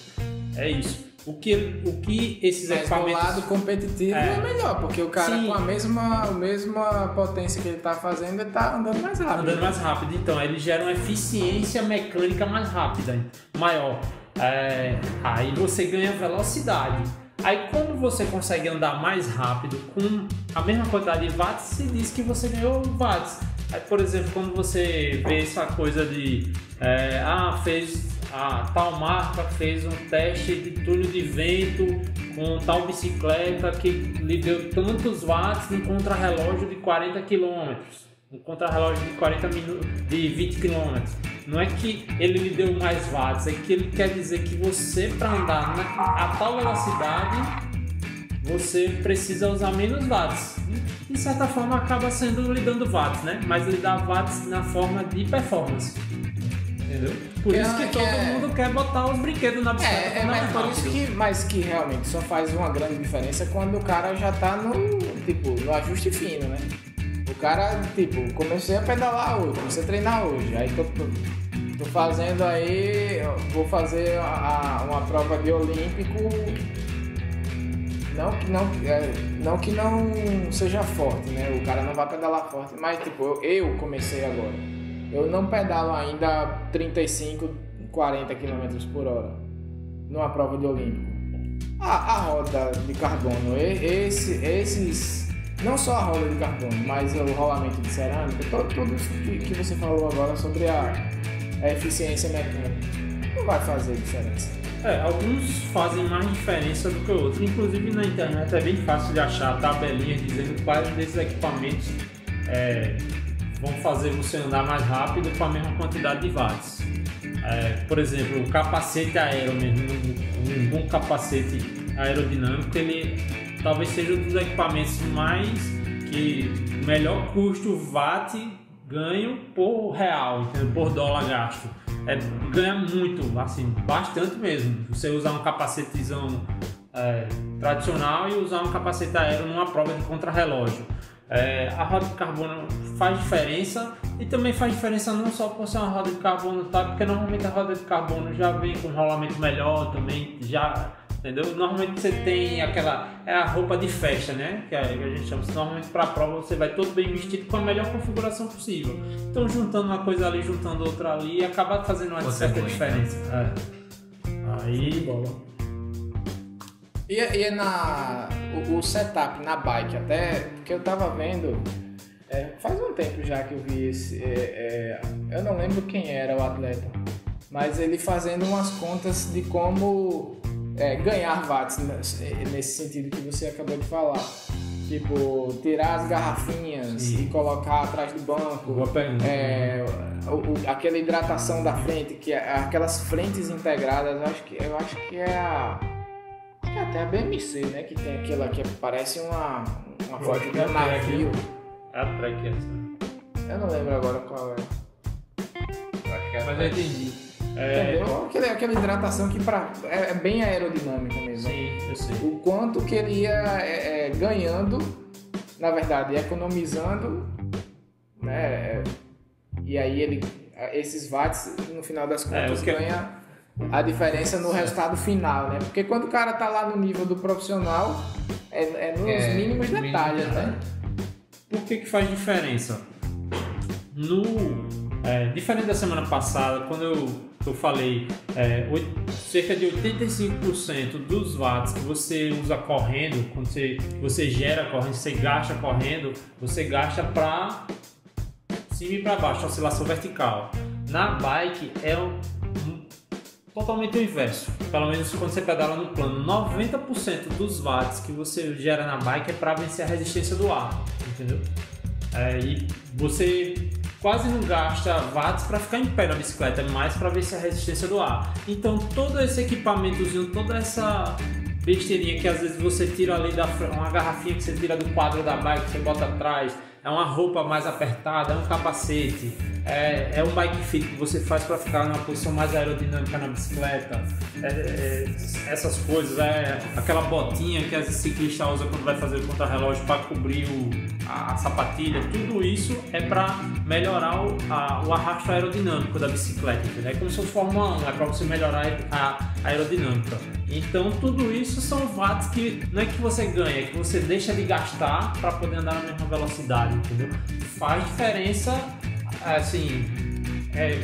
É isso. O que esses equipamentos... Mas no lado competitivo é melhor, porque o cara com a mesma potência que ele está fazendo, ele está andando mais rápido. Andando mais rápido, então ele gera uma eficiência mecânica mais rápida, maior. Aí você ganha velocidade. Aí quando você consegue andar mais rápido com a mesma quantidade de watts, se diz que você ganhou watts. Aí, por exemplo, quando você vê essa coisa de tal marca fez um teste de túnel de vento com tal bicicleta que lhe deu tantos watts no contrarrelógio de 40 km. Um contrarrelógio de 40 minutos, de 20 km. Não é que ele lhe deu mais watts, é que ele quer dizer que você, para andar a tal velocidade, você precisa usar menos watts. De certa forma, acaba sendo lhe dando watts, né? Mas lhe dá watts na forma de performance. Entendeu? Por isso que todo mundo quer botar os brinquedos na bicicleta. Mas que realmente só faz uma grande diferença quando o cara já tá no ajuste fino, né? O cara, comecei a pedalar hoje, comecei a treinar hoje, aí tô fazendo aí, vou fazer uma prova de olímpico, não que não seja forte, né? O cara não vai pedalar forte, mas eu comecei agora, eu não pedalo ainda 35, 40 km por hora numa prova de olímpico. A roda de carbono, esses... Não só a roda de carbono, mas o rolamento de cerâmica, tudo isso que você falou agora sobre a eficiência mecânica. vai fazer diferença. Alguns fazem mais diferença do que outros. Inclusive na internet é bem fácil de achar tabelinhas dizendo quais desses equipamentos vão fazer você andar mais rápido com a mesma quantidade de watts. Por exemplo, o capacete aéreo mesmo, um bom capacete aerodinâmico, ele talvez seja um dos equipamentos que melhor custo watt ganho por real, entendeu? Por dólar gasto. Ganha muito, assim, bastante mesmo. Você usar um capacetezão tradicional e usar um capacete aéreo numa prova de contrarrelógio. A roda de carbono faz diferença, e também faz diferença não só por ser uma roda de carbono, tá? Porque normalmente a roda de carbono já vem com um rolamento melhor também, já, entendeu? Normalmente você tem a roupa de festa, né? Que a gente chama. Normalmente para a prova você vai todo bem vestido com a melhor configuração possível. Então juntando uma coisa ali, juntando outra ali, acaba fazendo uma certa diferença. Aí bola. E o setup na bike, até porque eu tava vendo, faz um tempo já que eu vi esse, eu não lembro quem era o atleta, mas ele fazendo umas contas de como ganhar watts nesse sentido que você acabou de falar. Tipo, tirar as garrafinhas e colocar atrás do banco. Boa pergunta. Aquela hidratação da frente, que aquelas frentes integradas, eu acho que é até a BMC, né? Que tem aquela que parece uma foto de um navio. A Trek essa. Eu não lembro agora qual é. Mas eu entendi. Entendeu? Aquela hidratação que é bem aerodinâmica mesmo. Sim, eu sei. O quanto que ele ia ganhando, na verdade, economizando, né? E aí esses watts, no final das contas, ganha a diferença no resultado final, né? Porque quando o cara tá lá no nível do profissional, nos mínimos detalhes, né? Por que faz diferença? Diferente da semana passada, quando eu falei, cerca de 85% dos watts que você usa correndo, quando você gera correndo, você gasta correndo, você gasta para cima e para baixo, oscilação vertical. Na bike totalmente o inverso. Pelo menos quando você pedala no plano, 90% dos watts que você gera na bike é para vencer a resistência do ar, entendeu? E você quase não gasta watts para ficar em pé na bicicleta, é mais para vencer a resistência do ar. Então todo esse equipamentozinho, toda essa besteirinha que às vezes você tira ali uma garrafinha que você tira do quadro da bike, que você bota atrás, é uma roupa mais apertada, é um capacete, é um bike fit que você faz para ficar numa posição mais aerodinâmica na bicicleta, essas coisas, aquela botinha que as ciclistas usam quando vai fazer o contrarrelógio para cobrir a sapatilha, tudo isso é para melhorar o arrasto aerodinâmico da bicicleta, entendeu? É como se fosse Fórmula 1, é para você melhorar a aerodinâmica. Então tudo isso são watts que não é que você ganha, é que você deixa de gastar para poder andar na mesma velocidade, entendeu? Faz diferença, assim,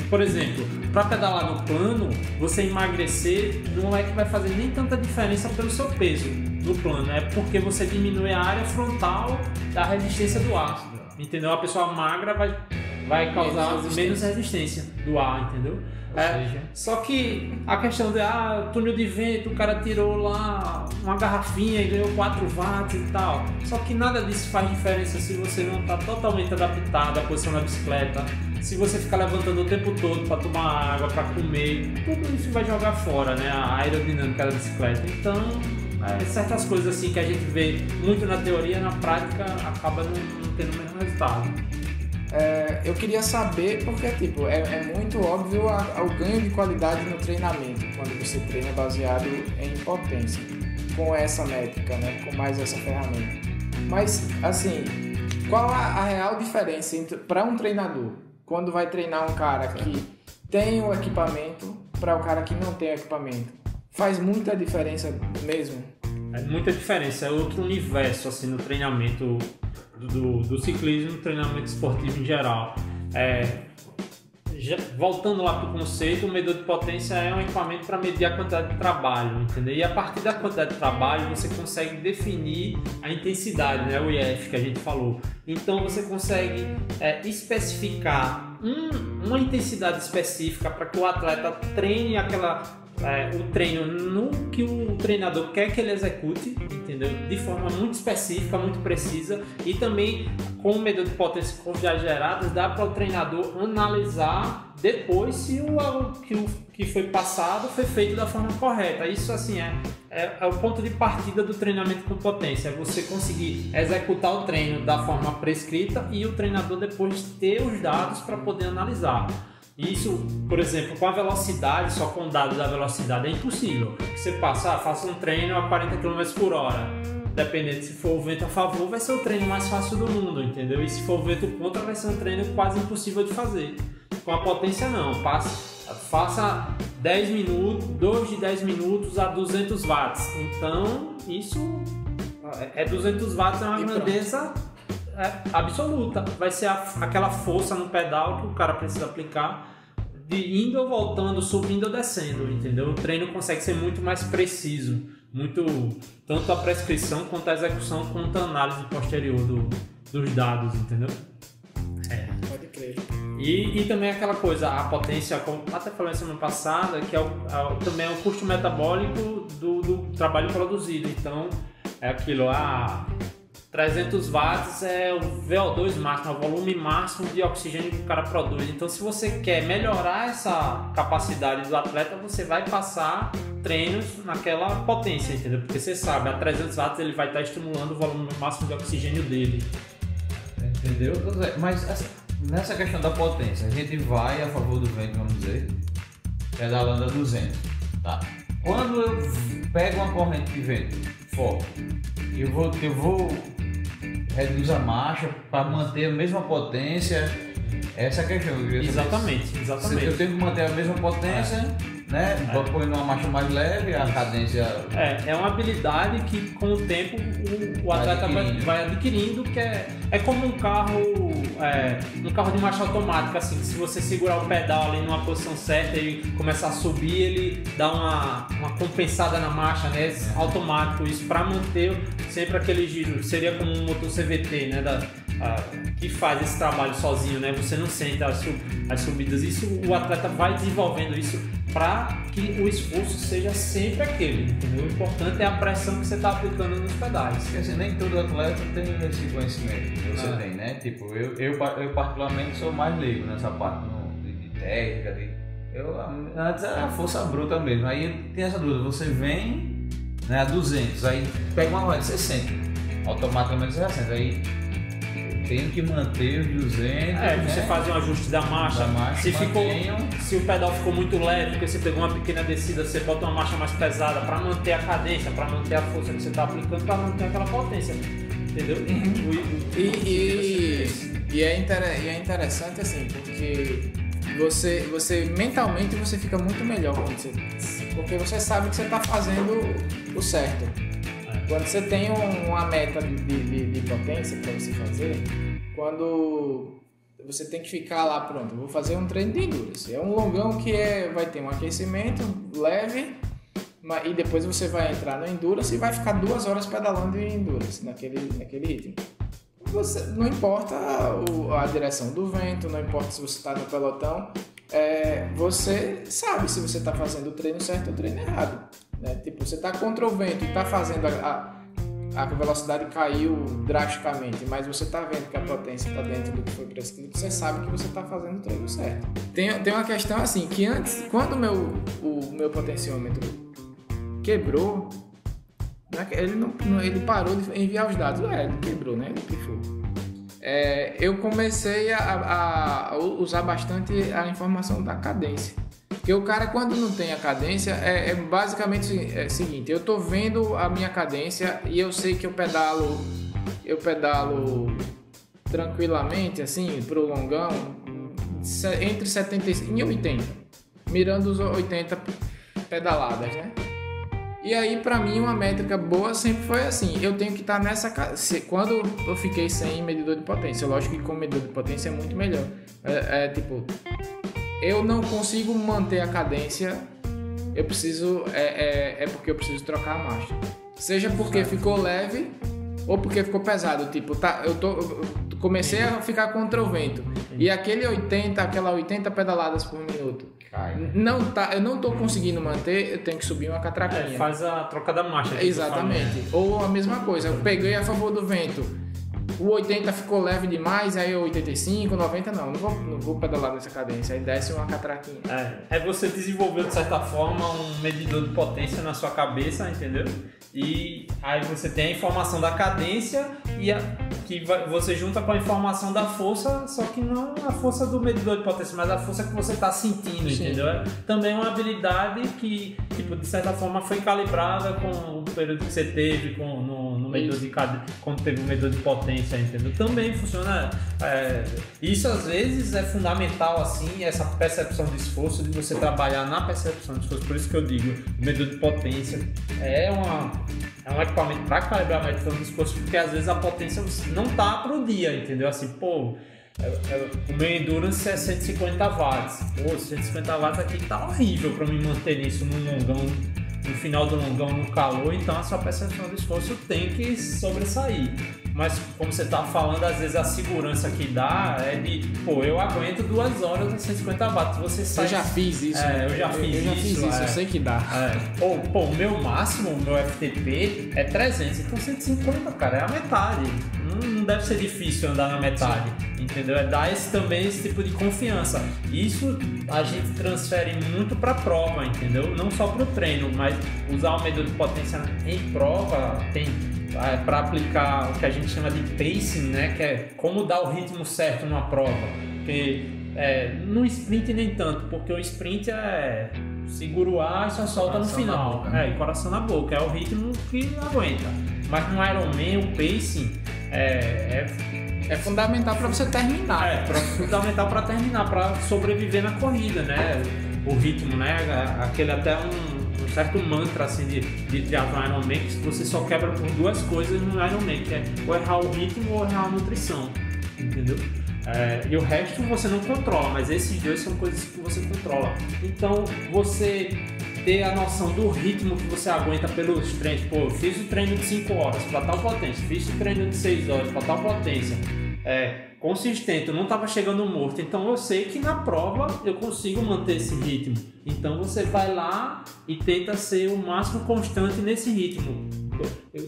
por exemplo, para pedalar no plano, você emagrecer não é que vai fazer nem tanta diferença pelo seu peso no plano, é porque você diminui a área frontal da resistência do ar, entendeu? A pessoa magra vai causar menos resistência do ar, entendeu? Só que a questão de túnel de vento, o cara tirou lá uma garrafinha e ganhou 4 watts e tal. Só que nada disso faz diferença se você não está totalmente adaptado à posição da bicicleta, se você ficar levantando o tempo todo para tomar água, para comer, tudo isso vai jogar fora, né, a aerodinâmica da bicicleta. Então, certas coisas assim que a gente vê muito na teoria, na prática acaba não tendo o mesmo resultado. Eu queria saber, porque tipo, é muito óbvio o ganho de qualidade no treinamento, quando você treina baseado em potência, com essa métrica, né, com mais essa ferramenta. Mas, assim, qual a real diferença para um treinador, quando vai treinar um cara que tem o equipamento para o cara que não tem equipamento? Faz muita diferença mesmo? Muita diferença, é outro universo assim, no treinamento do ciclismo, no treinamento esportivo em geral. Voltando lá para o conceito, o medidor de potência é um equipamento para medir a quantidade de trabalho, entendeu? E a partir da quantidade de trabalho você consegue definir a intensidade, né? O IF que a gente falou. Então você consegue especificar uma intensidade específica para que o atleta treine o treino no que o treinador quer que ele execute, entendeu? De forma muito específica, muito precisa, e também com o medidor de potência com viagens geradas, dá para o treinador analisar depois se o que foi passado foi feito da forma correta. Isso assim é o ponto de partida do treinamento com potência, é você conseguir executar o treino da forma prescrita e o treinador depois ter os dados para poder analisar. Isso, por exemplo, com a velocidade, só com dados da velocidade é impossível. Você faça um treino a 40 km por hora. Dependendo, se for o vento a favor, vai ser o treino mais fácil do mundo, entendeu? E se for o vento contra, vai ser um treino quase impossível de fazer. Com a potência não, faça 10 minutos, 2 de 10 minutos a 200 watts. Então, isso 200 watts é uma grandeza absoluta. Vai ser aquela força no pedal que o cara precisa aplicar, de indo ou voltando, subindo ou descendo, entendeu? O treino consegue ser muito mais preciso, tanto a prescrição quanto a execução, quanto a análise posterior dos dados, entendeu? Pode crer. E também aquela coisa, a potência, como até falei semana passada, que também é o custo metabólico do trabalho produzido. Então, é aquilo, 300 watts é o VO2 máximo, é o volume máximo de oxigênio que o cara produz. Então, se você quer melhorar essa capacidade do atleta, você vai passar treinos naquela potência, entendeu? Porque você sabe, a 300 watts ele vai estar estimulando o volume máximo de oxigênio dele. Entendeu? Mas assim, nessa questão da potência, a gente vai a favor do vento, vamos dizer, pedalando a 200, tá? Quando eu pego uma corrente de vento forte, eu vou reduzir a marcha para manter a mesma potência, essa é a questão. Exatamente. Eu tenho que manter a mesma potência, né? Vou pôr numa marcha mais leve, a cadência... É uma habilidade que com o tempo o atleta vai adquirindo, que é como um carro de marcha automática, assim, que se você segurar o pedal ali numa posição certa e começar a subir, ele dá uma compensada na marcha, né? Automático, isso para manter sempre aquele giro. Seria como um motor CVT, né? Que faz esse trabalho sozinho, né? Você não sente as subidas. Isso o atleta vai desenvolvendo isso para que o esforço seja sempre aquele, entendeu? O importante é a pressão que você está aplicando nos pedais. Porque assim, nem todo atleta tem esse conhecimento que você tem, né? Tipo, eu particularmente sou mais leigo nessa parte de técnica. Antes era força bruta mesmo. Aí tem essa dúvida, você vem, né, a 200, aí pega uma roda, você sente, automaticamente você já sente. Aí tenho que manter os 200. Você faz um ajuste da marcha. Se o pedal ficou muito leve, porque você pegou uma pequena descida, você bota uma marcha mais pesada para manter a cadência, para manter a força que você está aplicando, para manter aquela potência. Entendeu? E é interessante assim, porque você mentalmente você fica muito melhor porque você sabe que você está fazendo o certo. Quando você tem uma meta de potência para você fazer, quando você tem que ficar lá, pronto, vou fazer um treino de endurance. É um longão que vai ter um aquecimento leve, e depois você vai entrar no endurance e vai ficar 2 horas pedalando em endurance, naquele ritmo. Não importa a direção do vento, não importa se você está no pelotão, você sabe se você está fazendo o treino certo ou o treino errado. Né? Tipo, você está contra o vento e está fazendo a velocidade caiu drasticamente, mas você está vendo que a potência está dentro do que foi prescrito, você sabe que você está fazendo o treino certo. Tem uma questão assim, que antes, quando o meu potenciômetro quebrou, ele parou de enviar os dados, ele quebrou, né? Ele pifou. Eu comecei a usar bastante a informação da cadência. Porque o cara, quando não tem a cadência, basicamente o seguinte: eu tô vendo a minha cadência e eu sei que eu pedalo tranquilamente, assim, pro longão, entre 75 e 80, mirando os 80 pedaladas, né? E aí, pra mim, uma métrica boa sempre foi assim: eu tenho que estar quando eu fiquei sem medidor de potência, lógico que com medidor de potência é muito melhor. Tipo, eu não consigo manter a cadência, porque eu preciso trocar a marcha. Seja porque ficou leve, ou porque ficou pesado, tipo, eu comecei a ficar contra o vento. E aquela 80 pedaladas por minuto. Eu não tô conseguindo manter, eu tenho que subir uma catraquinha. Faz a troca da marcha. Exatamente. Ou a mesma coisa, eu peguei a favor do vento. O 80 ficou leve demais, aí o 85, 90 não vou pedalar nessa cadência, aí desce uma catraquinha. Você desenvolveu de certa forma um medidor de potência na sua cabeça, entendeu? E aí você tem a informação da cadência você junta com a informação da força, só que não a força do medidor de potência, mas a força que você está sentindo, sim, entendeu? Também é uma habilidade que, tipo, de certa forma foi calibrada com o período que você teve no medidor de cadência, quando teve o medidor de potência, entendeu? Também funciona. Isso às vezes é fundamental, assim, essa percepção de esforço, de você trabalhar na percepção de esforço. Por isso que eu digo, o medidor de potência é um equipamento para calibrar a medição de esforço, porque às vezes a potência não tá pro dia, entendeu? Assim, o meu endurance é 150 watts. 150 watts aqui tá horrível para me manter nisso num longão, no final do longão, no calor, então a sua percepção de esforço tem que sobressair. Mas como você tá falando, às vezes a segurança que dá é de, eu aguento 2 horas a 150 watts. Você sai... Eu já fiz isso. Eu já fiz isso, eu sei que dá. O meu máximo, o meu FTP é 300, então 150, cara, é a metade. Não deve ser difícil andar na metade, entendeu? Dar também esse tipo de confiança. Isso a gente transfere muito para prova, entendeu? Não só para o treino, mas usar o medidor de potência em prova para aplicar o que a gente chama de pacing, né? Que é como dar o ritmo certo numa prova. Porque no sprint nem tanto, porque o sprint é segura o ar e só solta no final. Boca, né? E coração na boca, é o ritmo que aguenta. Mas no Ironman o pacing é fundamental para você terminar. Fundamental para terminar, para sobreviver na corrida, né? O ritmo, né? Aquele até um certo mantra assim de triatlon Ironman, que você só quebra por 2 coisas no Ironman, que é ou errar o ritmo ou errar a nutrição, entendeu? E o resto você não controla, mas esses 2 são coisas que você controla. Então você ter a noção do ritmo que você aguenta pelos treinos. Fiz o treino de 5 horas para tal potência, fiz o treino de 6 horas para tal potência. Consistente, eu não estava chegando morto, então eu sei que na prova eu consigo manter esse ritmo. Então você vai lá e tenta ser o máximo constante nesse ritmo.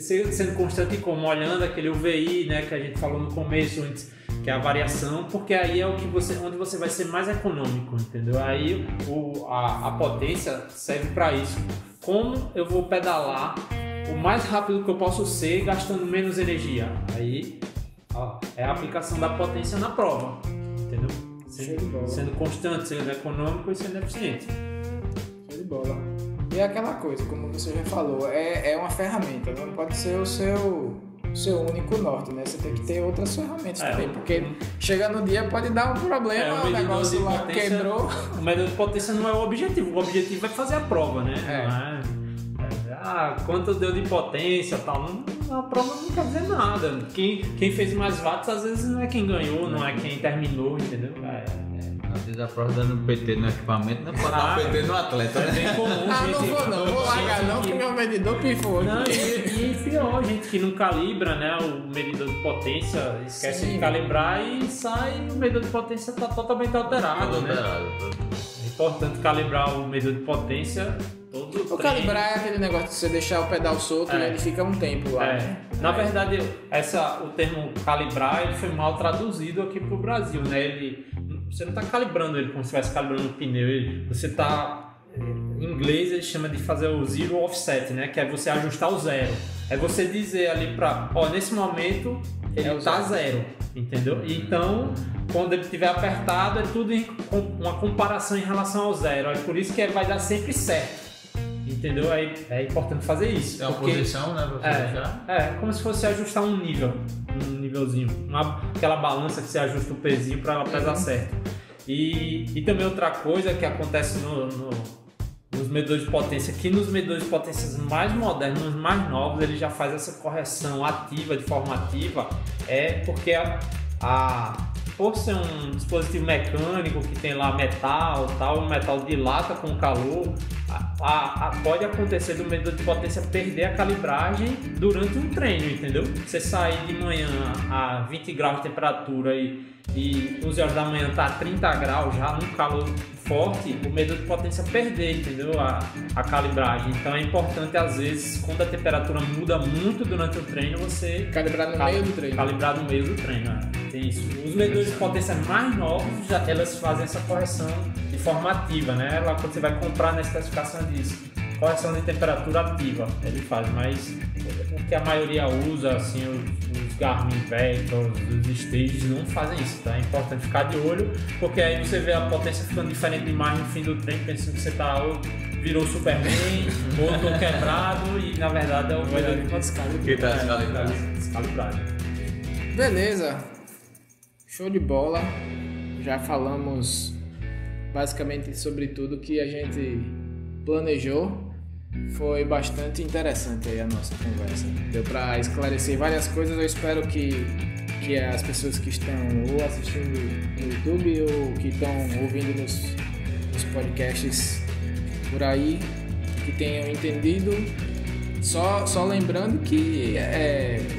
Sendo constante como? Olhando aquele UVI, né, que a gente falou no começo antes, que é a variação, porque aí é onde você vai ser mais econômico, entendeu? Aí a potência serve para isso. Como eu vou pedalar o mais rápido que eu posso ser, gastando menos energia? Aí é a aplicação da potência na prova, entendeu? Sendo constante, sendo econômico e sendo eficiente. Show de bola. E é aquela coisa, como você já falou, é uma ferramenta, não pode ser o seu único norte, né? Você tem que ter outras ferramentas também, porque chega no dia pode dar um problema, o negócio lá quebrou. O medidor de potência não é o objetivo é fazer a prova, né? Quanto deu de potência e tal, a prova não quer dizer nada. Quem fez mais watts às vezes não é quem ganhou, não é quem terminou, entendeu? Às vezes a prova dando PT no equipamento, não pode dar PT no atleta, né? É bem comum, não vou largar não, que meu medidor pifou. E pior, gente que não calibra, né, o medidor de potência, esquece de calibrar e sai, o medidor de potência está totalmente alterado, né? É importante calibrar o medidor de potência todo o treino. Calibrar é aquele negócio de você deixar o pedal solto e ele fica um tempo lá, né? Na verdade, o termo calibrar ele foi mal traduzido aqui pro Brasil, né? Você não está calibrando ele como se estivesse calibrando um pneu, você está... Em inglês ele chama de fazer o zero offset, né? Que é você ajustar o zero. É você dizer ali nesse momento ele está zero, entendeu? Então, quando ele estiver apertado, é tudo uma comparação em relação ao zero. É por isso que vai dar sempre certo. Entendeu? É importante fazer isso. É uma posição, né? Pra você deixar. Como se fosse ajustar um nívelzinho. Aquela balança que você ajusta o pezinho para ela pesar certo. E também outra coisa que acontece nos medidores de potência, que nos medidores de potência mais modernos, nos mais novos, ele já faz essa correção ativa, de forma ativa, porque por ser um dispositivo mecânico que tem lá metal, tal, um metal dilata com calor, pode acontecer do medidor de potência perder a calibragem durante um treino, entendeu? Você sair de manhã a 20 graus de temperatura e 11 horas da manhã tá a 30 graus já num calor forte, o medidor de potência perder, entendeu? A calibragem. Então é importante, às vezes, quando a temperatura muda muito durante o treino, você Calibrar no meio do treino. Calibrar no meio do treino, tem isso. Os medidores de potência mais novos, elas fazem essa correção de forma ativa, né? Lá quando você vai comprar na especificação diz correção de temperatura ativa, ele faz, mas o que a maioria usa, assim, os Garmin Vector, os Stages não fazem isso, tá? É importante ficar de olho, porque aí você vê a potência ficando diferente demais no fim do treino, pensando que você tá virou Superman, ou tô quebrado, e na verdade é o medidor de potência que tá descalibrado. Beleza, show de bola. Já falamos basicamente sobre tudo que a gente planejou. Foi bastante interessante aí a nossa conversa. Deu para esclarecer várias coisas. Eu espero que as pessoas que estão ou assistindo no YouTube ou que estão ouvindo nos podcasts por aí, que tenham entendido. Só lembrando que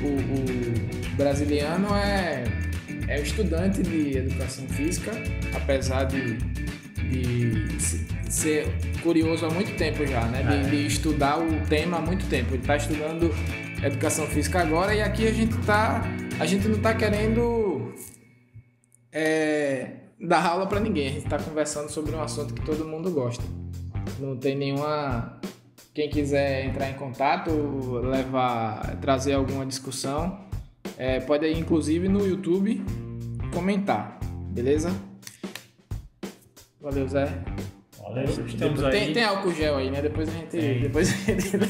o brasiliano é estudante de educação física, apesar de ser curioso há muito tempo já, né? De estudar o tema há muito tempo. Ele está estudando educação física agora e aqui a gente não está querendo dar aula para ninguém. A gente está conversando sobre um assunto que todo mundo gosta. Não tem nenhuma... Quem quiser entrar em contato, trazer alguma discussão, pode ir inclusive no YouTube comentar, beleza? Valeu, Zé. Valeu, estamos aí. Tem álcool gel aí, né? Depois a gente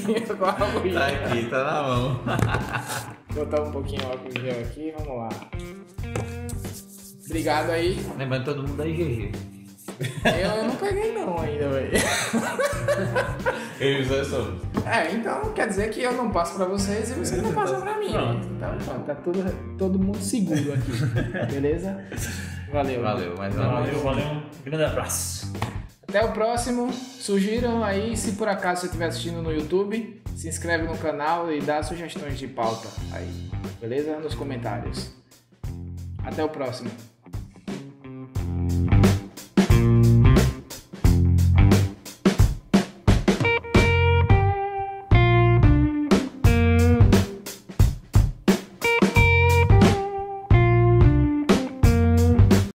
limpa com álcool gel. Tá aqui, tá na mão. Vou botar um pouquinho de álcool gel aqui, vamos lá. Obrigado aí. Lembrando todo mundo aí, GG. Eu não peguei não ainda, velho. Eu e o Zé somos. Então quer dizer que eu não passo pra vocês e vocês não passam pra mim. Então pronto, tá todo mundo seguro aqui. Beleza? Valeu. Valeu, mais uma vez. Valeu, um grande abraço. Até o próximo. Sugiram aí, se por acaso você estiver assistindo no YouTube, se inscreve no canal e dá sugestões de pauta aí. Beleza? Nos comentários. Até o próximo.